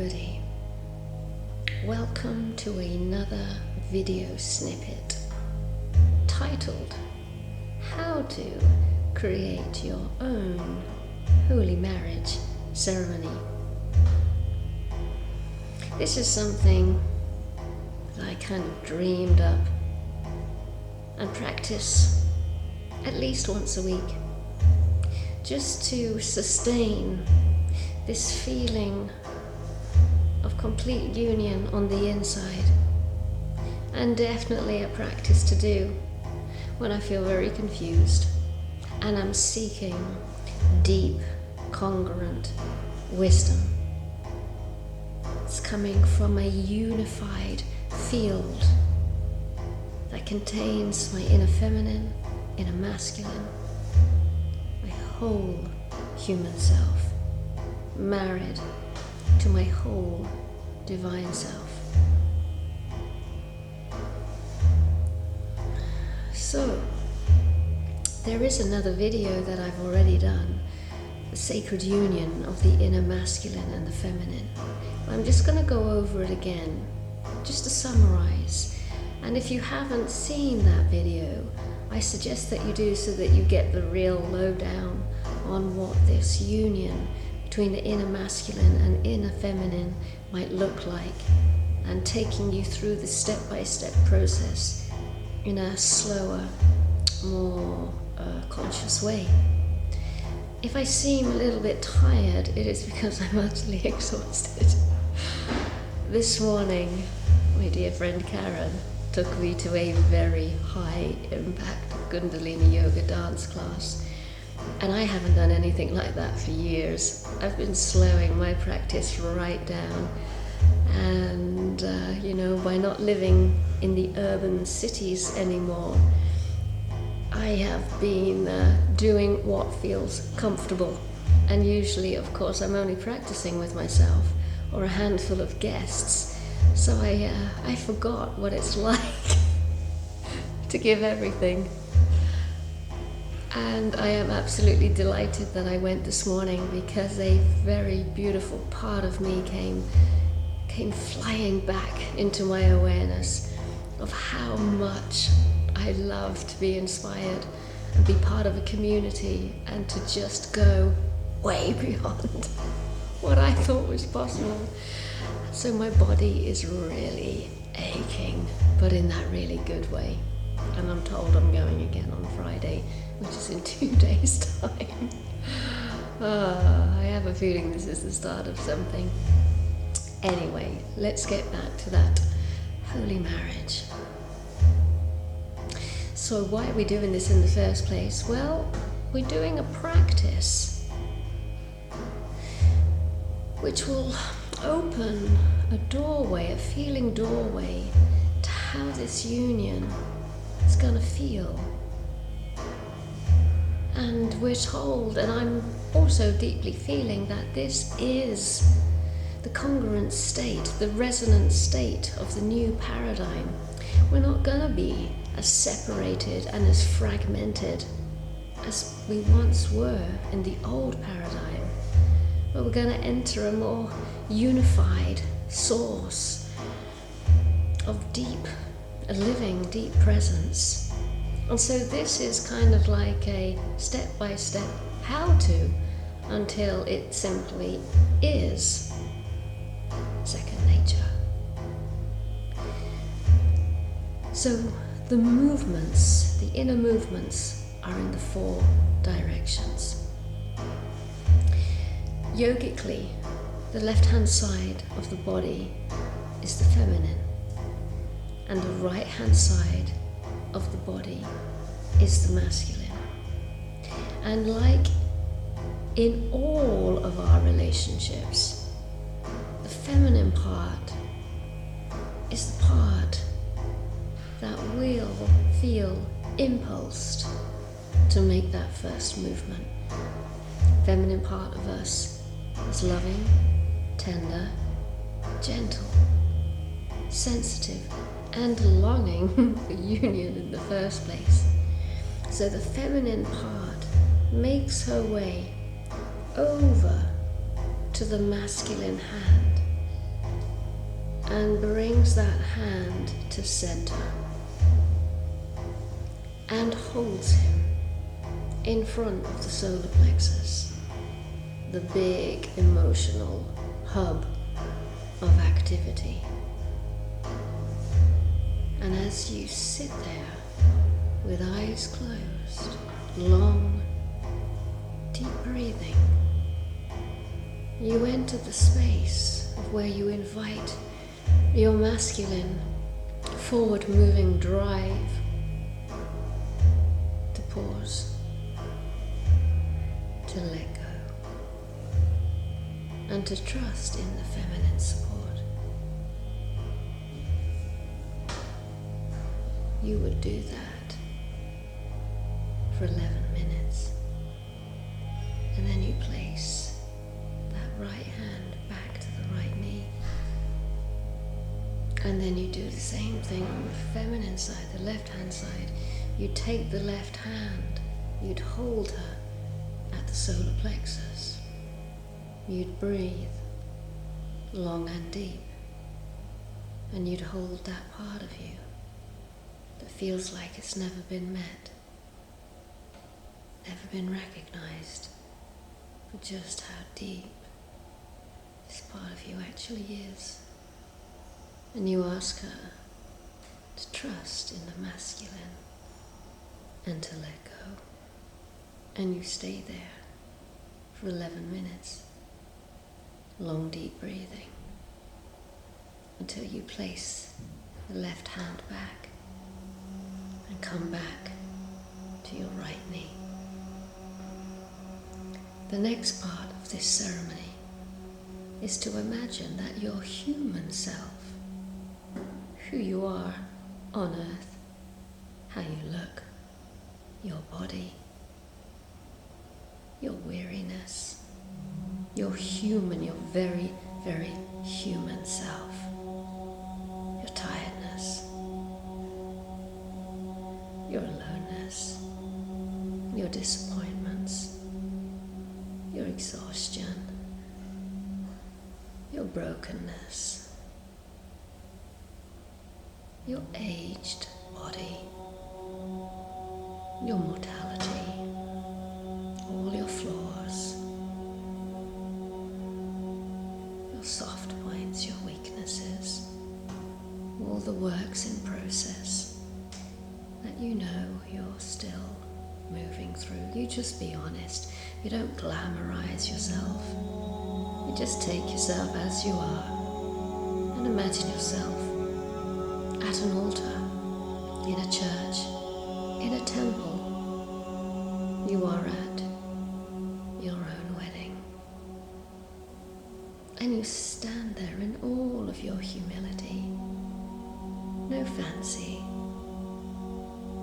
everybody. Welcome to another video snippet titled How to Create Your Own Holy Marriage Ceremony. This is something that I kind of dreamed up and practice at least once a week, just to sustain this feeling of complete union on the inside, and definitely a practice to do when I feel very confused and I'm seeking deep, congruent wisdom. It's coming from a unified field that contains my inner feminine, inner masculine, my whole human self, married to my whole divine self. So, there is another video that I've already done, the sacred union of the inner masculine and the feminine. I'm just going to go over it again, just to summarize. And if you haven't seen that video, I suggest that you do, so that you get the real lowdown on what this union between the inner masculine and inner feminine might look like, and taking you through the step-by-step process in a slower, more conscious way. If I seem a little bit tired, it is because I'm utterly exhausted. This morning, my dear friend Karen took me to a very high impact Kundalini yoga dance class. And I haven't done anything like that for years. I've been slowing my practice right down. And, by not living in the urban cities anymore, I have been doing what feels comfortable. And usually, of course, I'm only practicing with myself or a handful of guests. So I forgot what it's like to give everything. And I am absolutely delighted that I went this morning, because a very beautiful part of me came flying back into my awareness of how much I love to be inspired and be part of a community, and to just go way beyond what I thought was possible. So my body is really aching, but in that really good way. And I'm told I'm going again on Friday, which is in 2 days' time. I have a feeling this is the start of something. Anyway, let's get back to that holy marriage. So why are we doing this in the first place? Well, we're doing a practice which will open a doorway, a feeling doorway, to how this union is going to feel. And we're told, and I'm also deeply feeling, that this is the congruent state, the resonant state of the new paradigm. We're not going to be as separated and as fragmented as we once were in the old paradigm, but we're going to enter a more unified source of a living deep presence. And so this is kind of like a step-by-step how-to, until it simply is second nature. So the movements, the inner movements, are in the 4 directions. Yogically, the left-hand side of the body is the feminine, and the right-hand side of the body is the masculine. And like in all of our relationships, the feminine part is the part that will feel impulsed to make that first movement. Feminine part of us is loving, tender, gentle, sensitive, and longing for union in the first place. So the feminine part makes her way over to the masculine hand and brings that hand to center and holds him in front of the solar plexus, the big emotional hub of activity. And as you sit there with eyes closed, long, deep breathing, you enter the space of where you invite your masculine, forward-moving drive to pause, to let go, and to trust in the feminine support. You would do that for 11 minutes, and then you place that right hand back to the right knee, and then you do the same thing on the feminine side, the left hand side. You take the left hand, you'd hold her at the solar plexus, you'd breathe long and deep, and you'd hold that part of you that feels like it's never been met, never been recognized, for just how deep this part of you actually is. And you ask her to trust in the masculine and to let go. And you stay there for 11 minutes, long deep breathing, until you place the left hand back and come back to your right knee. The next part of this ceremony is to imagine that your human self, who you are on earth, how you look, your body, your weariness, your human, your very, very human self, your tiredness, your aloneness, your disappointments, your exhaustion, your brokenness, your aged body, your mortality, all your flaws, your soft points, your weaknesses, all the works in process that you know you're still moving through. You just be honest. You don't glamorize yourself. You just take yourself as you are and imagine yourself at an altar, in a church, in a temple. You are at your own wedding. And you stand there in all of your humility. No fancy,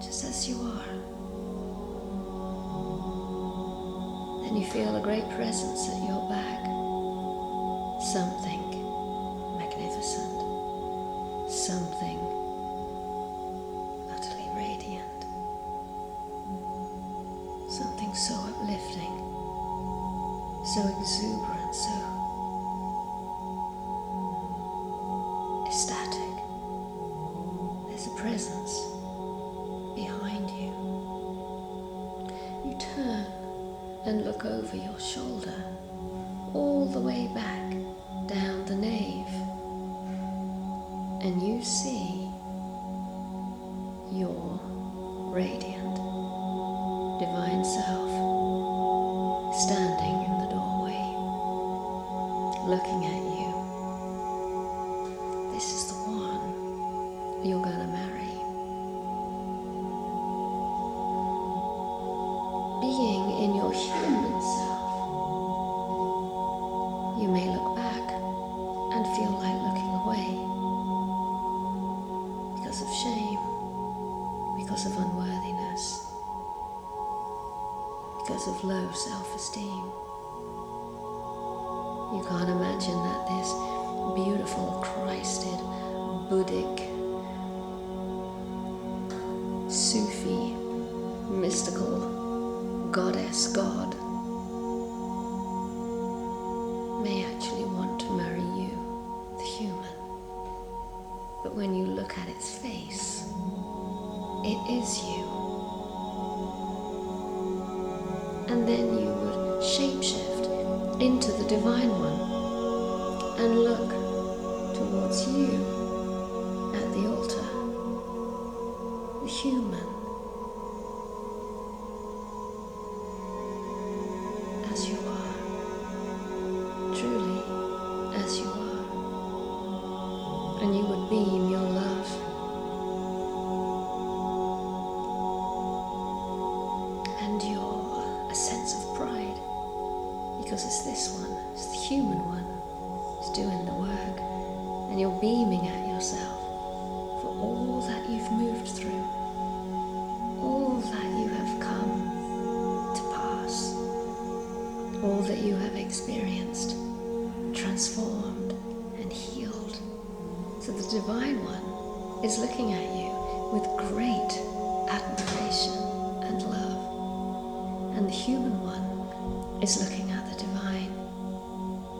just as you are. Then you feel a great presence at your back. Something magnificent. Something utterly radiant. Something so uplifting, so exuberant, so ecstatic. There's a presence behind you. You turn and look over your shoulder, all the way back down the nave, and you see your radiant divine self standing in the doorway, looking at you. This is the one you're gonna marry. Being in your human self, you may look back and feel like looking away because of shame, because of unworthiness, because of low self-esteem. You can't imagine that this beautiful, Christed, Buddhic, Sufi, mystical goddess, God, may actually want to marry you, the human. look at its face. It is you. And then you would shapeshift into the Divine One and look towards you at the altar, the human, as you are, truly as you are. And you would beam your love. And a sense of pride, because it's this one, it's the human one, who's doing the work, and you're beaming at yourself for all that you've moved through, all that you have come to pass, all that you have experienced, transformed and healed. So the Divine One is looking at you with great admiration and love. And the human one is looking at the divine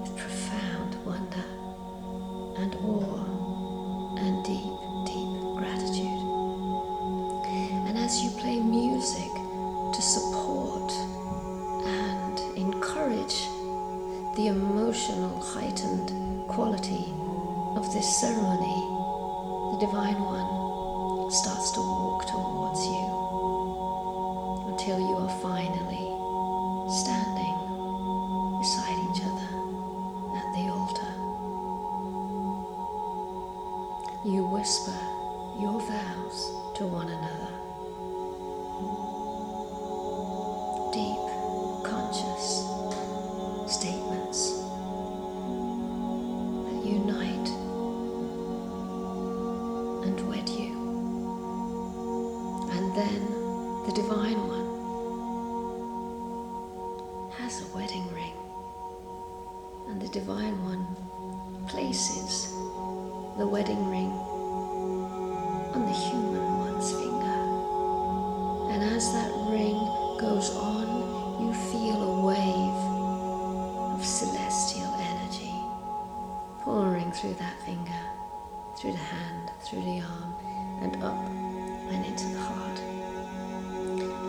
with profound wonder and awe and deep, deep gratitude. And as you play music to support and encourage the emotional heightened quality of this ceremony, the Divine One starts to walk towards you until you are finally standing beside each other at the altar. You whisper your vows to one another. Deep, conscious statements that unite and wed you. And then the Divine One has a wedding ring, and the Divine One places the wedding ring on the human one's finger. And as that ring goes on, you feel a wave of celestial energy pouring through that finger, through the hand, through the arm, and up and into the heart.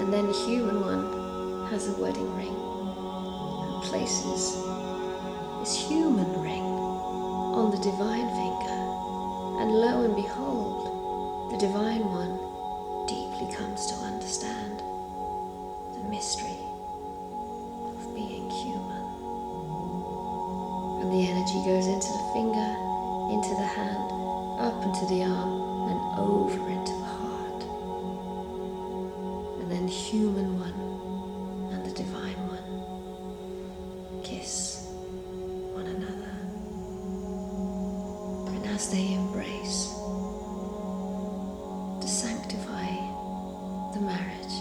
And then the human one has a wedding ring and places this human ring on the divine finger. And lo and behold, the Divine One deeply comes to understand the mystery of being human. And the energy goes into the finger, into the hand, up into the arm, and over into the heart. And then the human one and the Divine One kiss one another. And as they embrace to sanctify the marriage,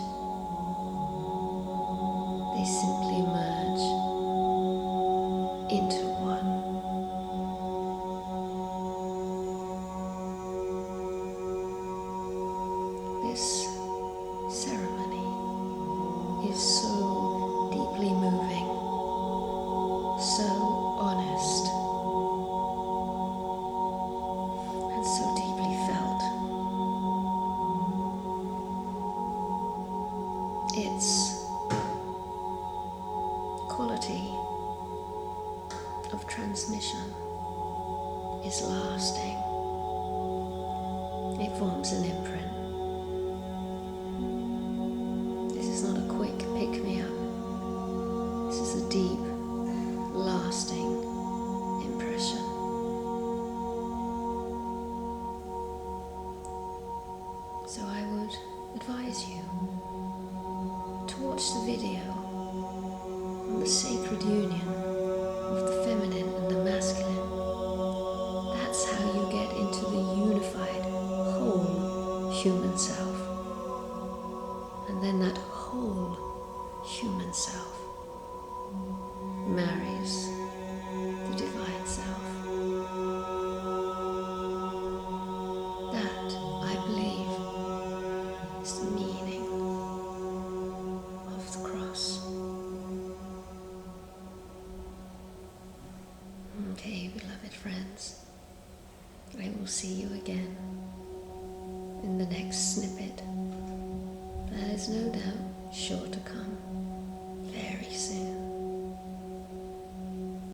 they simply merge into one. This ceremony is so deeply moving, so honest, and so deeply felt. Its quality of transmission is lasting. It forms an imprint. This is not a quick pick-me-up. This is a deep, lasting impression. So I would advise you to watch the video on the sacred union of the feminine and the masculine. That's how you get into the unified, whole human self. And then that whole human self marries the divine self. That, I believe, is the meaning of the cross. Okay, beloved friends, I will see you again in the next snippet that is no doubt sure to come.